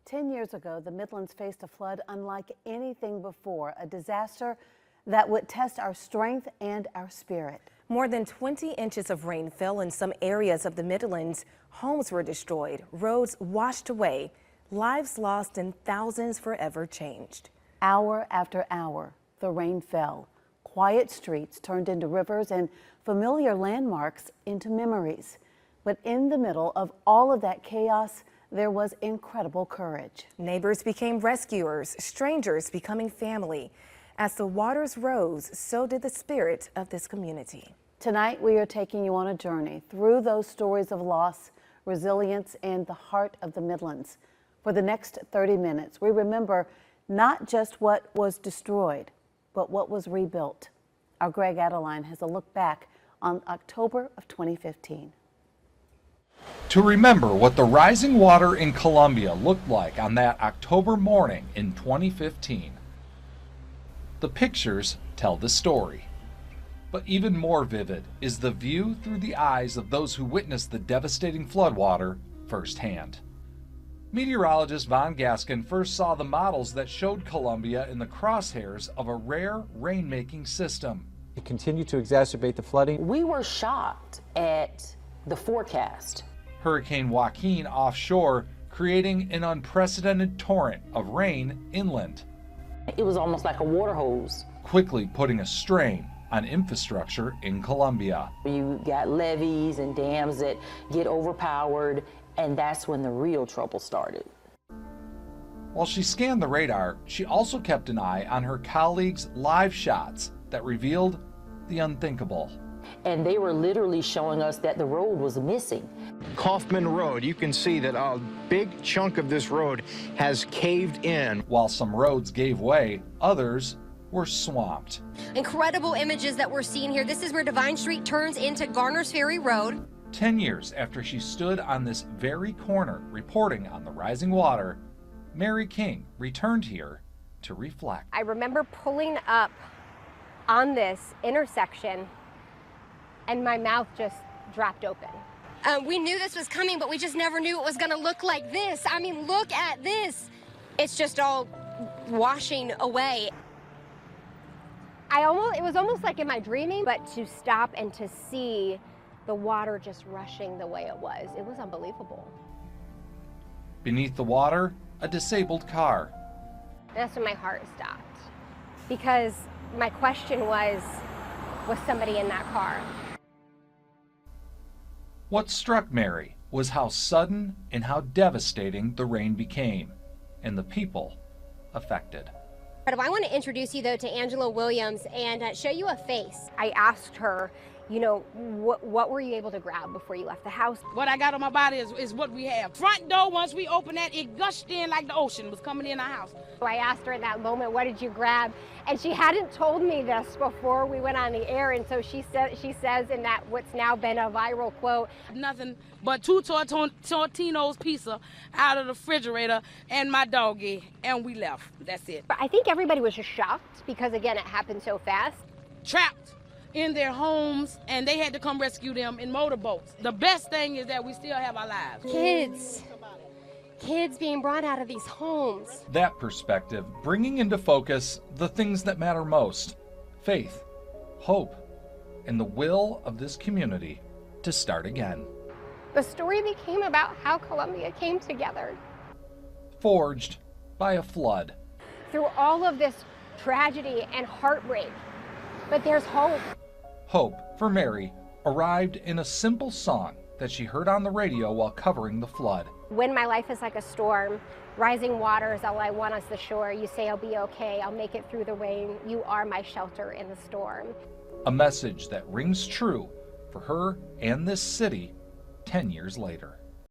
10 years ago, the Midlands faced a flood unlike anything before, a disaster that would test our strength and our spirit. More than 20 inches of rain fell in some areas of the Midlands. Homes were destroyed, roads washed away, lives lost, and thousands forever changed. Hour after hour, the rain fell. Quiet streets turned into rivers and familiar landmarks into memories. But in the middle of all of that chaos, there was incredible courage. Neighbors became rescuers, strangers becoming family. As the waters rose, so did the spirit of this community. Tonight, we are taking you on a journey through those stories of loss, resilience, and the heart of the Midlands. For the next 30 minutes, we remember not just what was destroyed, but what was rebuilt. Our Greg Adeline has a look back on October of 2015. To remember what the rising water in Columbia looked like on that October morning in 2015. The pictures tell the story. But even more vivid is the view through the eyes of those who witnessed the devastating floodwater firsthand. Meteorologist Von Gaskin first saw the models that showed Columbia in the crosshairs of a rare rain-making system. It continued to exacerbate the flooding. We were shocked at the forecast. Hurricane Joaquin offshore, creating an unprecedented torrent of rain inland. It was almost like a water hose. Quickly putting a strain on infrastructure in Columbia. You got levees and dams that get overpowered, and that's when the real trouble started. While she scanned the radar, she also kept an eye on her colleagues' live shots that revealed the unthinkable. And they were literally showing us that the road was missing. Kaufman Road, you can see that a big chunk of this road has caved in. While some roads gave way, others were swamped. Incredible images that we're seeing here. This is where Divine Street turns into Garner's Ferry Road. 10 years after she stood on this very corner reporting on the rising water, Mary King returned here to reflect. I remember pulling up on this intersection and my mouth just dropped open. We knew this was coming, but we just never knew it was going to look like this. I mean, look at this. It's just all washing away. It was almost like, am I dreaming? But to stop and to see the water just rushing the way it was unbelievable. Beneath the water, a disabled car. And that's when my heart stopped. Because my question was somebody in that car? What struck Mary was how sudden and how devastating the rain became, and the people affected. I want to introduce you, though, to Angela Williams and show you a face. I asked her, you know, what were you able to grab before you left the house? What I got on my body is what we have. Front door, once we opened that, it gushed in like the ocean was coming in our house. So I asked her in that moment, what did you grab? And she hadn't told me this before we went on the air, and so she says in that what's now been a viral quote, nothing but 2 Tortino's pizza out of the refrigerator and my doggy, and we left. That's it. But I think everybody was just shocked because, again, it happened so fast. Trapped in their homes, and they had to come rescue them in motorboats. The best thing is that we still have our lives. Kids being brought out of these homes. That perspective bringing into focus the things that matter most: faith, hope, and the will of this community to start again. The story became about how Columbia came together. Forged by a flood. Through all of this tragedy and heartbreak, but there's hope. Hope for Mary arrived in a simple song that she heard on the radio while covering the flood. When my life is like a storm, rising water is all I want on the shore. You say I'll be okay, I'll make it through the rain. You are my shelter in the storm. A message that rings true for her and this city 10 years later.